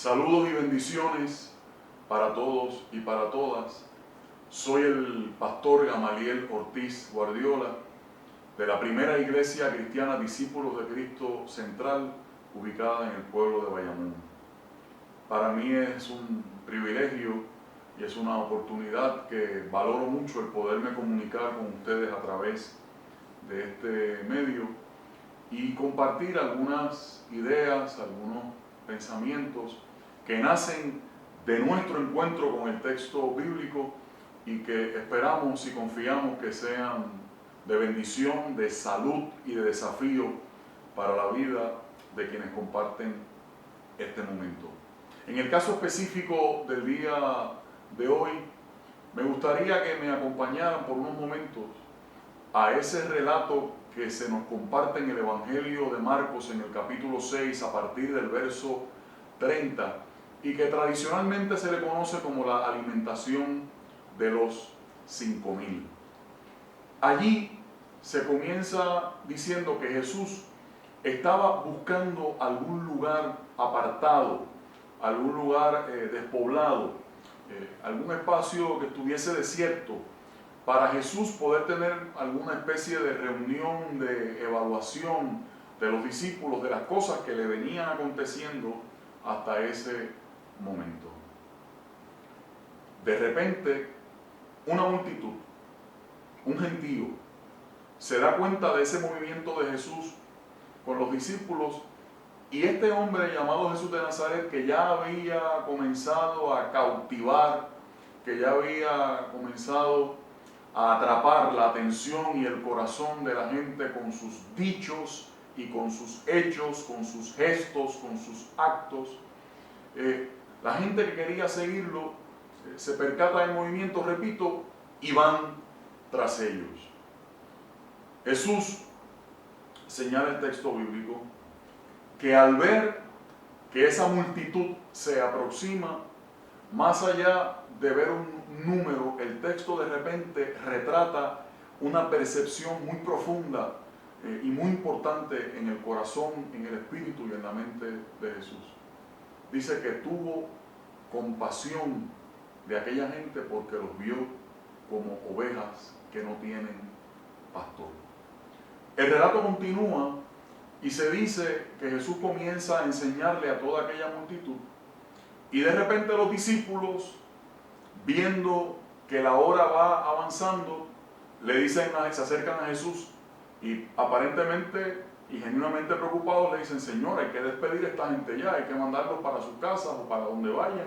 Saludos y bendiciones para todos y para todas. Soy el pastor Gamaliel Ortiz Guardiola de la primera iglesia cristiana Discípulos de Cristo Central, ubicada en el pueblo de Bayamón. Para mí es un privilegio y es una oportunidad que valoro mucho el poderme comunicar con ustedes a través de este medio y compartir algunas ideas, algunos pensamientos que nacen de nuestro encuentro con el texto bíblico y que esperamos y confiamos que sean de bendición, de salud y de desafío para la vida de quienes comparten este momento. En el caso específico del día de hoy, me gustaría que me acompañaran por unos momentos a ese relato que se nos comparte en el Evangelio de Marcos en el capítulo 6 a partir del verso 30 y que tradicionalmente se le conoce como la alimentación de los 5.000. Allí se comienza diciendo que Jesús estaba buscando algún lugar apartado, algún lugar despoblado, algún espacio que estuviese desierto, para Jesús poder tener alguna especie de reunión, de evaluación de los discípulos, de las cosas que le venían aconteciendo hasta ese momento. De repente, una multitud, un gentío, se da cuenta de ese movimiento de Jesús con los discípulos y este hombre llamado Jesús de Nazaret, que ya había comenzado a cautivar, que ya había comenzado a atrapar la atención y el corazón de la gente con sus dichos y con sus hechos, con sus gestos, con sus actos. La gente que quería seguirlo se percata del movimiento, repito, y van tras ellos. Jesús señala el texto bíblico que al ver que esa multitud se aproxima, más allá de ver un número, el texto de repente retrata una percepción muy profunda y muy importante en el corazón, en el espíritu y en la mente de Jesús. Dice que tuvo compasión de aquella gente porque los vio como ovejas que no tienen pastor. El relato continúa y se dice que Jesús comienza a enseñarle a toda aquella multitud y de repente los discípulos, viendo que la hora va avanzando, le dicen, se acercan a Jesús y aparentemente y genuinamente preocupados le dicen: Señor, hay que despedir a esta gente ya, hay que mandarlos para sus casas o para donde vayan,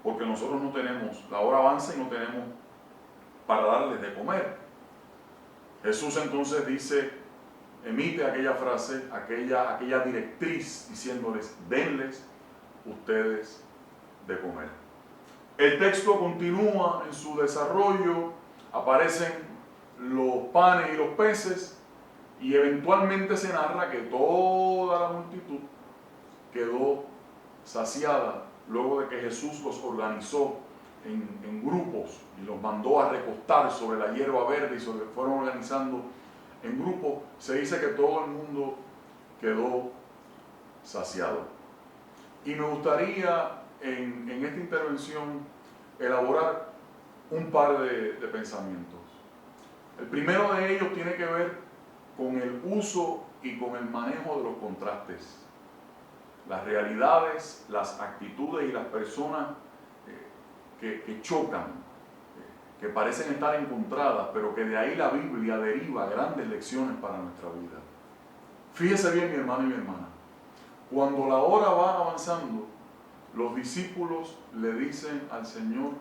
porque nosotros no tenemos, la hora avanza y no tenemos para darles de comer. Jesús entonces emite aquella frase, aquella directriz, diciéndoles: denles ustedes de comer. El texto continúa en su desarrollo, aparecen los panes y los peces, y eventualmente se narra que toda la multitud quedó saciada luego de que Jesús los organizó en grupos y los mandó a recostar sobre la hierba verde y fueron organizando en grupos. Se dice que todo el mundo quedó saciado. Y me gustaría en esta intervención elaborar un par de pensamientos. El primero de ellos tiene que ver con el uso y con el manejo de los contrastes. Las realidades, las actitudes y las personas que chocan, que parecen estar encontradas, pero que de ahí la Biblia deriva grandes lecciones para nuestra vida. Fíjese bien, mi hermano y mi hermana, cuando la hora va avanzando, los discípulos le dicen al Señor: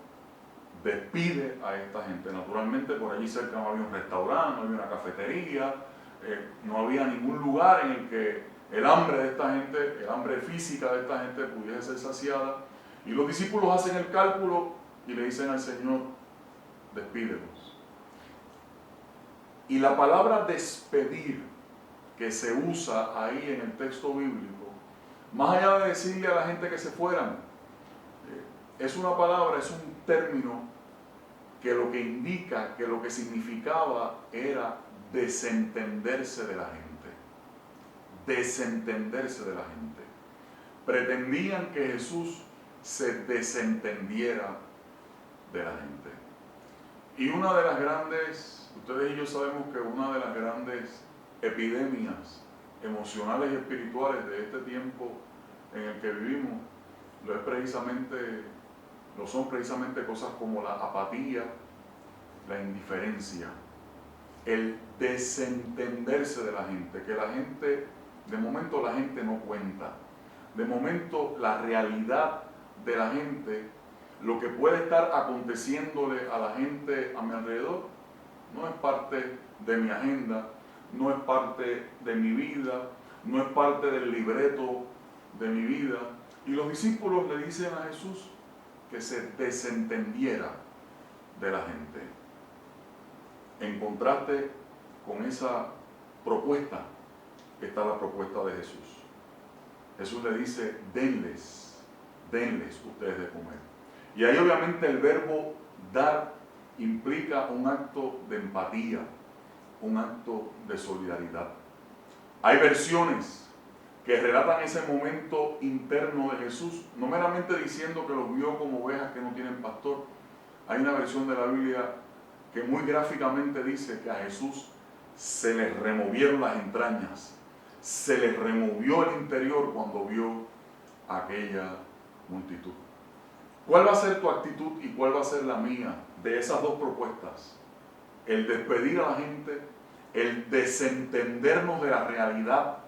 despide a esta gente. Naturalmente por allí cerca no había un restaurante, no había una cafetería, no había ningún lugar en el que el hambre de esta gente, el hambre física de esta gente pudiese ser saciada. Y los discípulos hacen el cálculo y le dicen al Señor: despídelos. Y la palabra despedir que se usa ahí en el texto bíblico, más allá de decirle a la gente que se fueran, es una palabra, es un término que lo que indica, que lo que significaba era desentenderse de la gente. Desentenderse de la gente. Pretendían que Jesús se desentendiera de la gente. Y una de las grandes, ustedes y yo sabemos que una de las grandes epidemias emocionales y espirituales de este tiempo en el que vivimos son precisamente cosas como la apatía, la indiferencia, el desentenderse de la gente, que la gente, de momento la gente no cuenta, de momento la realidad de la gente, lo que puede estar aconteciéndole a la gente a mi alrededor, no es parte de mi agenda, no es parte de mi vida, no es parte del libreto de mi vida. Y los discípulos le dicen a Jesús que se desentendiera de la gente. En contraste con esa propuesta está la propuesta de Jesús. Jesús le dice, denles ustedes de comer. Y ahí obviamente el verbo dar implica un acto de empatía, un acto de solidaridad. Hay versiones que relatan ese momento interno de Jesús, no meramente diciendo que los vio como ovejas que no tienen pastor. Hay una versión de la Biblia que muy gráficamente dice que a Jesús se le removieron las entrañas, se le removió el interior cuando vio a aquella multitud. ¿Cuál va a ser tu actitud y cuál va a ser la mía de esas dos propuestas? El despedir a la gente, el desentendernos de la realidad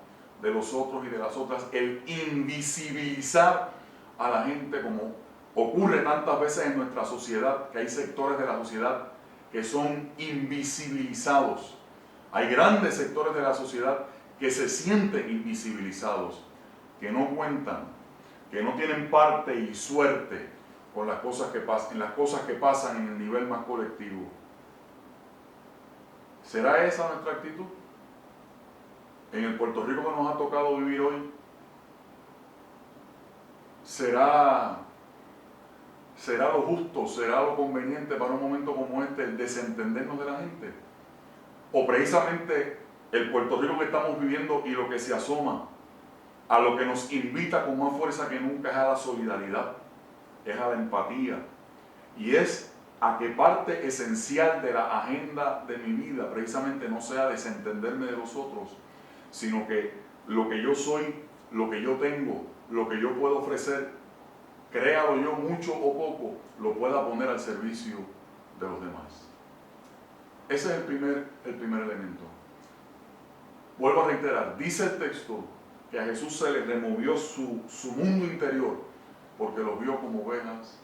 de los otros y de las otras, el invisibilizar a la gente, como ocurre tantas veces en nuestra sociedad, que hay sectores de la sociedad que son invisibilizados. Hay grandes sectores de la sociedad que se sienten invisibilizados, que no cuentan, que no tienen parte y suerte con las cosas que pasan, en las cosas que pasan en el nivel más colectivo. ¿Será esa nuestra actitud? En el Puerto Rico que nos ha tocado vivir hoy, ¿será lo justo, será lo conveniente para un momento como este el desentendernos de la gente? ¿O precisamente el Puerto Rico que estamos viviendo y lo que se asoma, a lo que nos invita con más fuerza que nunca, es a la solidaridad, es a la empatía, y es a que parte esencial de la agenda de mi vida precisamente no sea desentenderme de los otros, sino que lo que yo soy, lo que yo tengo, lo que yo puedo ofrecer, créalo yo mucho o poco, lo pueda poner al servicio de los demás. Ese es el primer elemento. Vuelvo a reiterar, dice el texto que a Jesús se le removió su mundo interior porque los vio como ovejas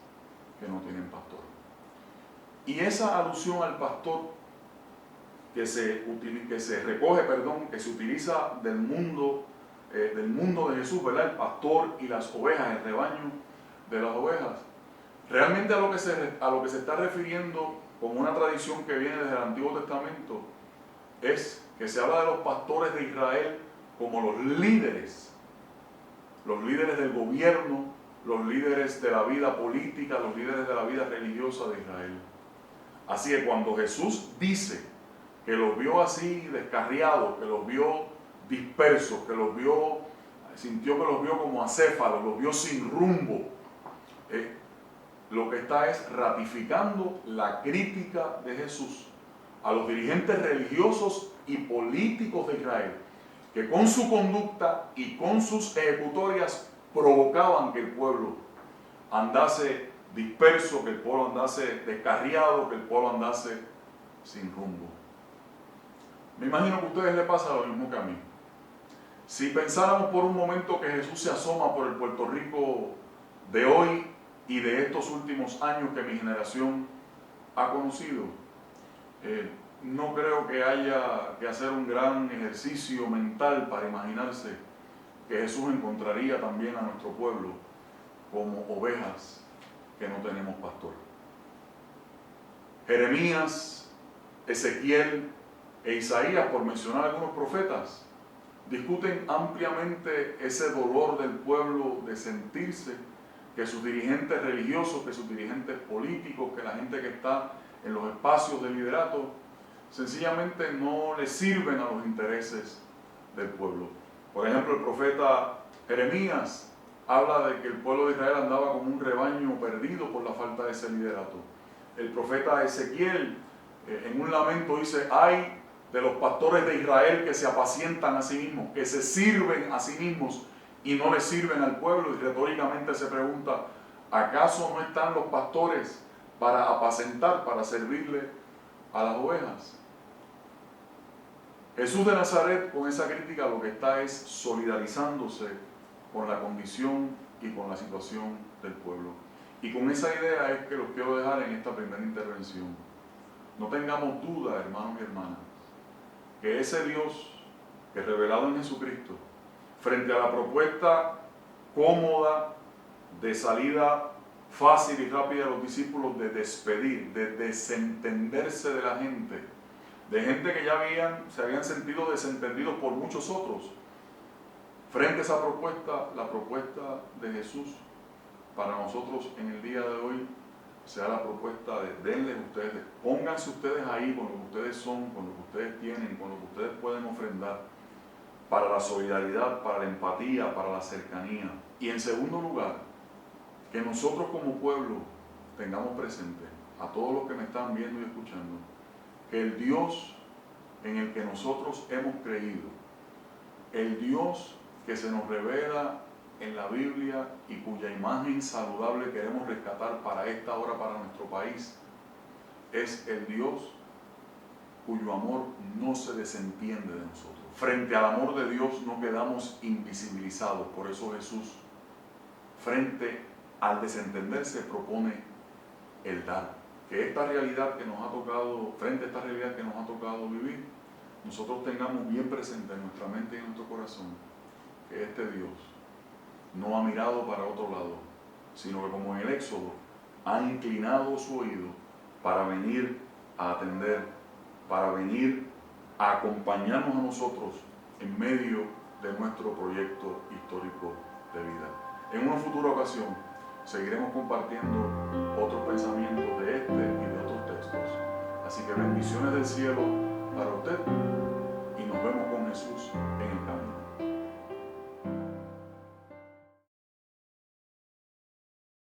que no tienen pastor. Y esa alusión al pastor que se utiliza del mundo de Jesús, ¿verdad? El pastor y las ovejas, el rebaño de las ovejas. Realmente a lo que se está refiriendo como una tradición que viene desde el Antiguo Testamento es que se habla de los pastores de Israel como los líderes del gobierno, los líderes de la vida política, los líderes de la vida religiosa de Israel. Así que cuando Jesús dice que los vio así descarriados, que los vio dispersos, sintió que los vio como acéfalos, los vio sin rumbo, lo que está es ratificando la crítica de Jesús a los dirigentes religiosos y políticos de Israel, que con su conducta y con sus ejecutorias provocaban que el pueblo andase disperso, que el pueblo andase descarriado, que el pueblo andase sin rumbo. Me imagino que a ustedes les pasa lo mismo que a mí. Si pensáramos por un momento que Jesús se asoma por el Puerto Rico de hoy y de estos últimos años que mi generación ha conocido, no creo que haya que hacer un gran ejercicio mental para imaginarse que Jesús encontraría también a nuestro pueblo como ovejas que no tenemos pastor. Jeremías, Ezequiel e Isaías, por mencionar algunos profetas, discuten ampliamente ese dolor del pueblo de sentirse que sus dirigentes religiosos, que sus dirigentes políticos, que la gente que está en los espacios de liderato, sencillamente no le sirven a los intereses del pueblo. Por ejemplo, el profeta Jeremías habla de que el pueblo de Israel andaba como un rebaño perdido por la falta de ese liderato. El profeta Ezequiel en un lamento dice: ay de los pastores de Israel que se apacientan a sí mismos, que se sirven a sí mismos y no le sirven al pueblo. Y retóricamente se pregunta: ¿acaso no están los pastores para apacentar, para servirle a las ovejas? Jesús de Nazaret, con esa crítica, lo que está es solidarizándose con la condición y con la situación del pueblo. Y con esa idea es que los quiero dejar en esta primera intervención. No tengamos duda, hermanos y hermanas, que ese Dios que es revelado en Jesucristo, frente a la propuesta cómoda de salida fácil y rápida de los discípulos de despedir, de desentenderse de la gente, de gente que ya se habían sentido desentendidos por muchos otros, frente a esa propuesta, la propuesta de Jesús para nosotros en el día de hoy sea la propuesta de: denles ustedes, pónganse ustedes ahí con lo que ustedes son, con lo que ustedes tienen, con lo que ustedes pueden ofrendar para la solidaridad, para la empatía, para la cercanía. Y en segundo lugar, que nosotros como pueblo tengamos presente, a todos los que me están viendo y escuchando, que el Dios en el que nosotros hemos creído, el Dios que se nos revela en la Biblia y cuya imagen saludable queremos rescatar para esta hora, para nuestro país, es el Dios cuyo amor no se desentiende de nosotros. Frente al amor de Dios no quedamos invisibilizados. Por eso Jesús, frente al desentenderse, propone el dar. Que esta realidad que nos ha tocado, frente a esta realidad que nos ha tocado vivir, nosotros tengamos bien presente en nuestra mente y en nuestro corazón que este Dios no ha mirado para otro lado, sino que, como en el Éxodo, ha inclinado su oído para venir a atender, para venir a acompañarnos a nosotros en medio de nuestro proyecto histórico de vida. En una futura ocasión seguiremos compartiendo otros pensamientos de este y de otros textos. Así que bendiciones del cielo para usted y nos vemos con Jesús en el camino.